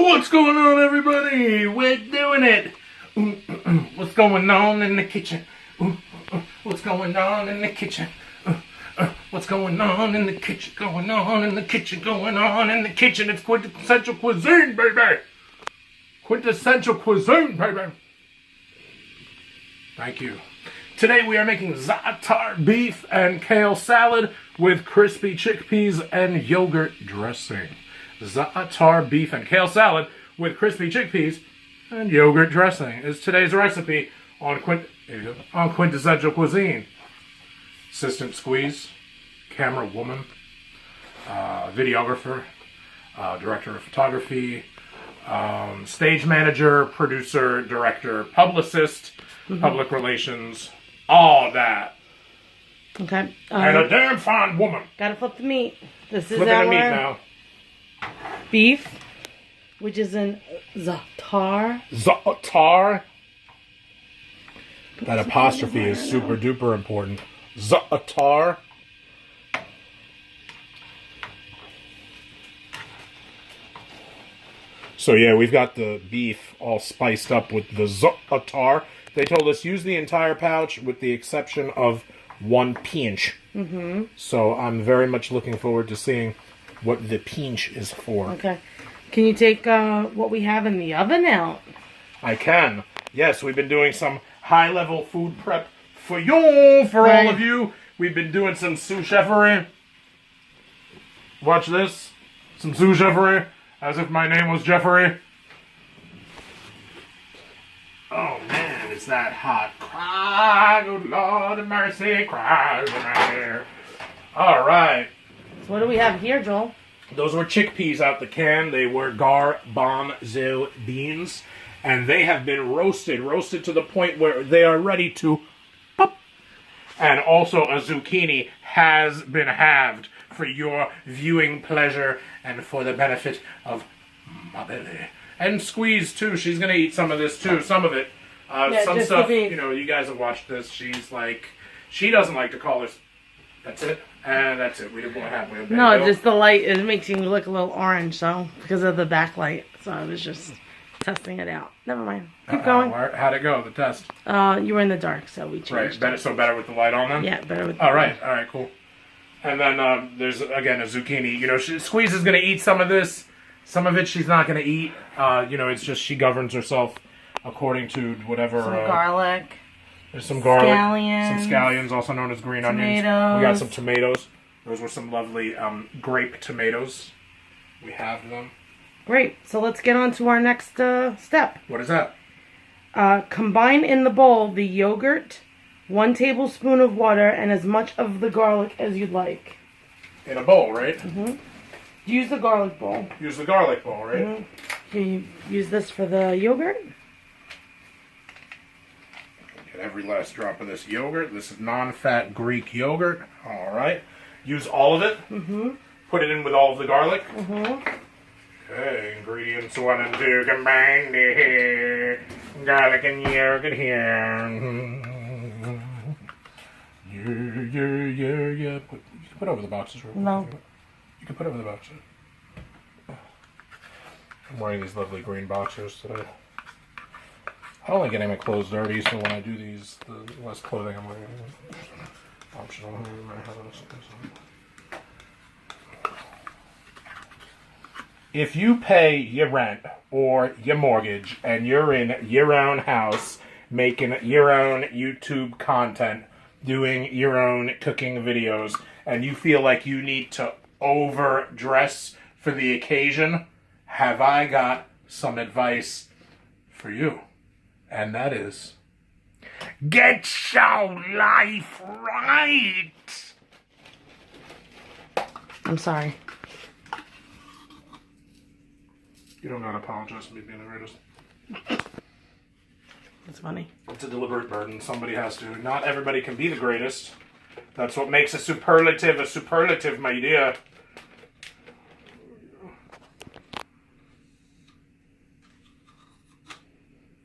What's going on, everybody? We're doing it. What's going on in the kitchen? What's going on in the kitchen? What's going on in the kitchen? Going on in the kitchen? Going on in the kitchen? It's quintessential cuisine, baby. Quintessential cuisine, baby. Thank you. Today we are making Za'atar beef and kale salad with crispy chickpeas and yogurt dressing. Za'atar beef and kale salad with crispy chickpeas and yogurt dressing is today's recipe on Quintessential Cuisine. Assistant squeeze, camera woman, videographer, director of photography, stage manager, producer, director, publicist, public relations, all that. Okay. And a damn fine woman. Gotta flip the meat. This is Flipping our the meat now. beef, which is in Za'atar. Za'atar. That apostrophe is super duper important. Za'atar. So yeah, we've got the beef all spiced up with the Za'atar. They told us use the entire pouch with the exception of 1 pinch. So I'm very much looking forward to seeing what the pinch is for. Okay. Can you take what we have in the oven out? I can. Yes, we've been doing some high-level food prep for you, for all of you. We've been doing some sous cheffery. Watch this. Some sous cheffery, as if my name was Jeffrey. Oh, man, it's that hot. Cry, good Lord of mercy, cry over my hair. All right. So what do we have here, Joel? Those were chickpeas out the can. They were garbanzo beans. And they have been roasted to the point where they are ready to pop. And also a zucchini has been halved for your viewing pleasure and for the benefit of my belly. And squeeze, too. She's going to eat some of this, too. Some of it. Some stuff, you know, you guys have watched this. She's like, she doesn't like to call us. That's it. And that's it. We didn't have one. No, just the light. It makes you look a little orange, so because of the backlight. So I was just testing it out. Never mind. Keep going. How'd it go, the test? You were in the dark, so we changed. Right. Better with the light on then? Yeah, better with the light. All right, cool. And then there's, again, a zucchini. You know, Squeeze is going to eat some of this. Some of it she's not going to eat. You know, it's just she governs herself according to whatever. Some garlic. There's some garlic. Scallions. Some scallions, also known as green onions. We got some tomatoes. Those were some lovely grape tomatoes. We have them. Great. So let's get on to our next step. What is that? Combine in the bowl the yogurt, 1 tablespoon of water, and as much of the garlic as you'd like. In a bowl, right? Use the garlic bowl. Use the garlic bowl, right? Can you use this for the yogurt? Get every last drop of this yogurt. This is non-fat Greek yogurt. All right. Use all of it. Put it in with all of the garlic. Okay, ingredients 1 and 2 combined here. Garlic and yogurt here. Yeah. Put over the boxes real quick. No. You can put over the boxes. I'm wearing these lovely green boxers today. I don't like getting my clothes dirty, so when I do these, the less clothing I'm wearing. Optional in my house. If you pay your rent or your mortgage and you're in your own house making your own YouTube content, doing your own cooking videos, and you feel like you need to overdress for the occasion, have I got some advice for you. And that is, get your life right. I'm sorry. You don't gotta apologize for me being the greatest. That's funny. It's a deliberate burden. Somebody has to. Not everybody can be the greatest. That's what makes a superlative, my dear.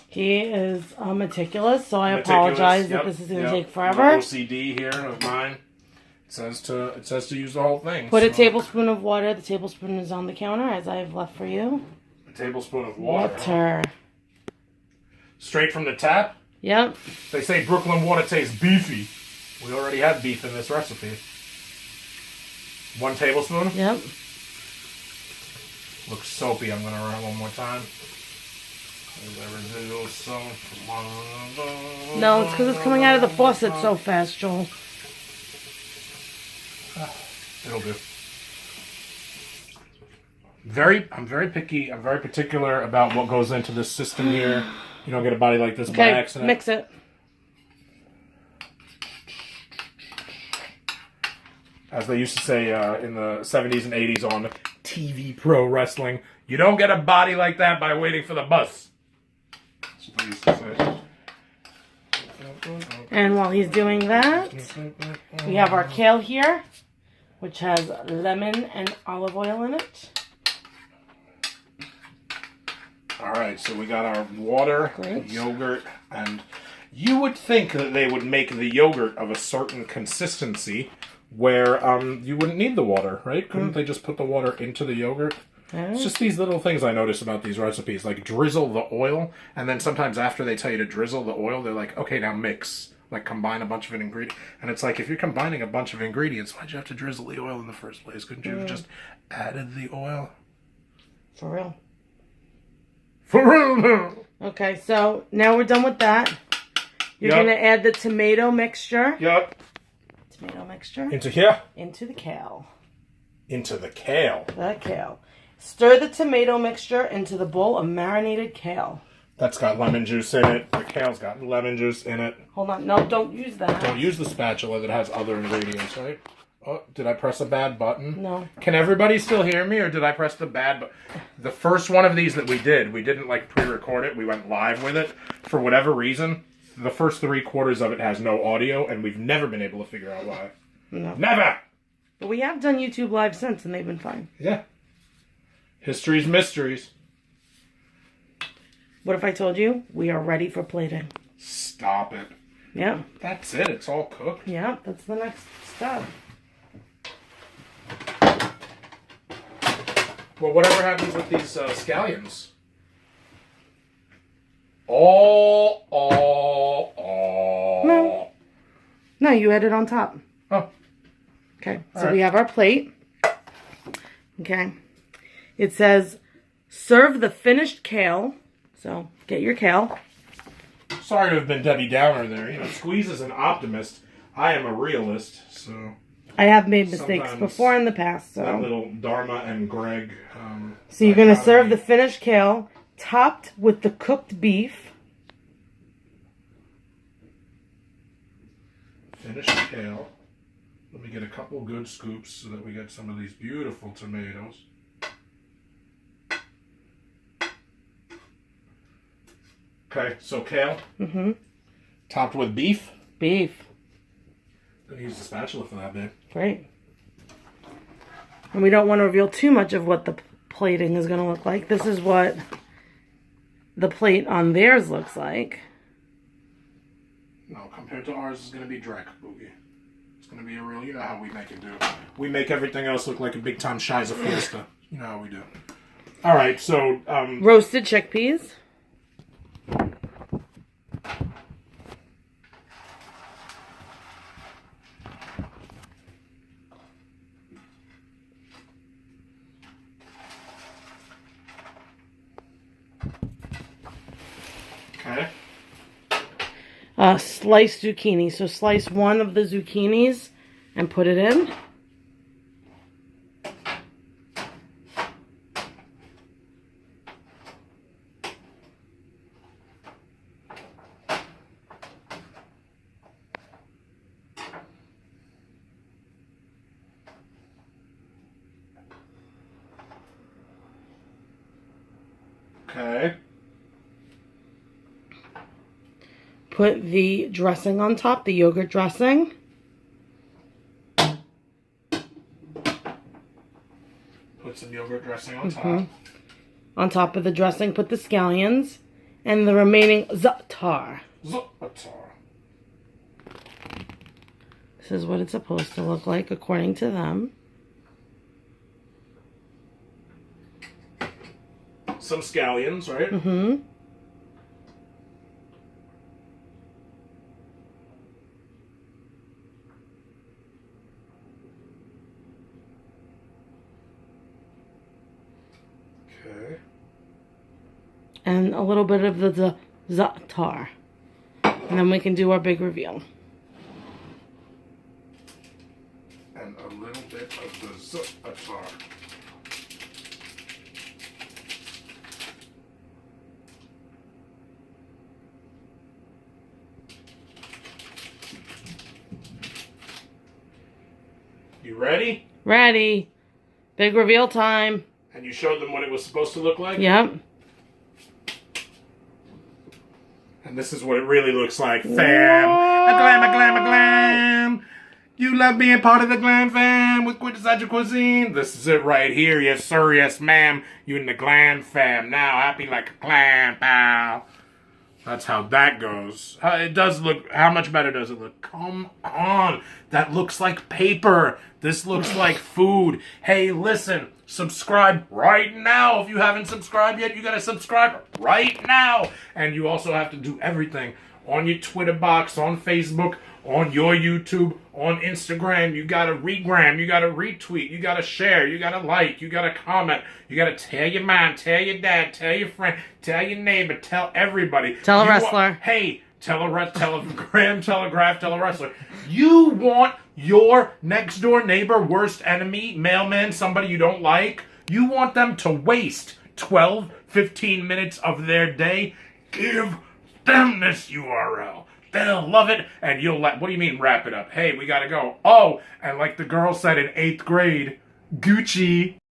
He is meticulous, so I apologize that this is going to take forever. OCD here of mine. It says to use the whole thing. Put a tablespoon of water. The tablespoon is on the counter, as I have left for you. A tablespoon of water. Water. Straight from the tap? Yep. They say Brooklyn water tastes beefy. We already have beef in this recipe. 1 tablespoon? Yep. Looks soapy. I'm going to run it one more time. There's that residual soap. No, it's because it's coming out of the faucet so fast, Joel. It'll do. I'm very picky. I'm very particular about what goes into this system here. You don't get a body like this by accident. Mix it. As they used to say in the 70s and 80s on TV pro wrestling, you don't get a body like that by waiting for the bus. That's what they used to say. And while he's doing that, we have our kale here, which has lemon and olive oil in it. Alright, so we got our water, yogurt, and you would think that they would make the yogurt of a certain consistency where you wouldn't need the water, right? Couldn't they just put the water into the yogurt? It's just these little things I notice about these recipes, like drizzle the oil, and then sometimes after they tell you to drizzle the oil, they're like, okay, now mix. Like, combine a bunch of ingredients. And it's like, if you're combining a bunch of ingredients, why'd you have to drizzle the oil in the first place? Couldn't you have just added the oil? For real. For real now! Okay, so now we're done with that. You're going to add the tomato mixture. Yep. Tomato mixture. Into here? Into the kale. Into the kale. The kale. Stir the tomato mixture into the bowl of marinated kale. That's got lemon juice in it. The kale's got lemon juice in it. Hold on. No, don't use that. Don't use the spatula that has other ingredients, right? Oh, did I press a bad button? No. Can everybody still hear me, or did I press the bad button? The first one of these that we didn't like pre-record it. We went live with it. For whatever reason, the first 3/4 of it has no audio, and we've never been able to figure out why. No. Never! But we have done YouTube Live since, and they've been fine. Yeah. History's mysteries. What if I told you we are ready for plating? Stop it. Yeah. That's it. It's all cooked. Yeah, that's the next step. Well, whatever happens with these scallions? No, you add it on top. Oh. Okay, so we have our plate. Okay. It says, serve the finished kale. So, get your kale. Sorry to have been Debbie Downer there. You know, Squeeze is an optimist. I am a realist, so... I have made mistakes before in the past, so... That little Dharma and Greg... so you're going to serve the finished kale, topped with the cooked beef. Finished kale. Let me get a couple good scoops so that we get some of these beautiful tomatoes. Okay, so kale. Mm-hmm. Topped with beef. Beef. I'm gonna use the spatula for that, babe. Great. And we don't want to reveal too much of what the plating is going to look like. This is what the plate on theirs looks like. No, compared to ours, it's going to be Drek Boogie. It's going to be a real, you know how we make it do. We make everything else look like a big-time Shiza Fiesta. You know how we do. All right, so... roasted chickpeas. Okay. Sliced zucchini. So slice one of the zucchinis and put it in. Okay. Put the dressing on top, the yogurt dressing. Put some yogurt dressing on top. On top of the dressing, put the scallions and the remaining za'atar. Za'atar. This is what it's supposed to look like according to them. some scallions, right? Mm-hmm. Okay. And a little bit of the Za'atar. And then we can do our big reveal. And a little bit of the Za'atar. You ready? Ready. Big reveal time. And you showed them what it was supposed to look like? Yep. And this is what it really looks like, fam. A glam, a glam, a glam. You love being part of the glam fam with Quintessential Cuisine. This is it right here, yes sir, yes ma'am. You in the glam fam now, happy like a clam, pal. That's how that goes. It does look, how much better does it look? Come on, that looks like paper. This looks like food. Hey, listen, subscribe right now. If you haven't subscribed yet, you gotta subscribe right now. And you also have to do everything on your Twitter box, on Facebook, on your YouTube, on Instagram. You gotta regram, you gotta retweet, you gotta share, you gotta like, you gotta comment, you gotta tell your mom, tell your dad, tell your friend, tell your neighbor, tell everybody. Tell a wrestler. Hey, tell a telegraph, tell a wrestler. You want your next door neighbor, worst enemy, mailman, somebody you don't like, you want them to waste 12, 15 minutes of their day? Give them this URL. They'll love it, and you'll what do you mean wrap it up? Hey, we gotta go. Oh, and like the girl said in 8th grade, Gucci.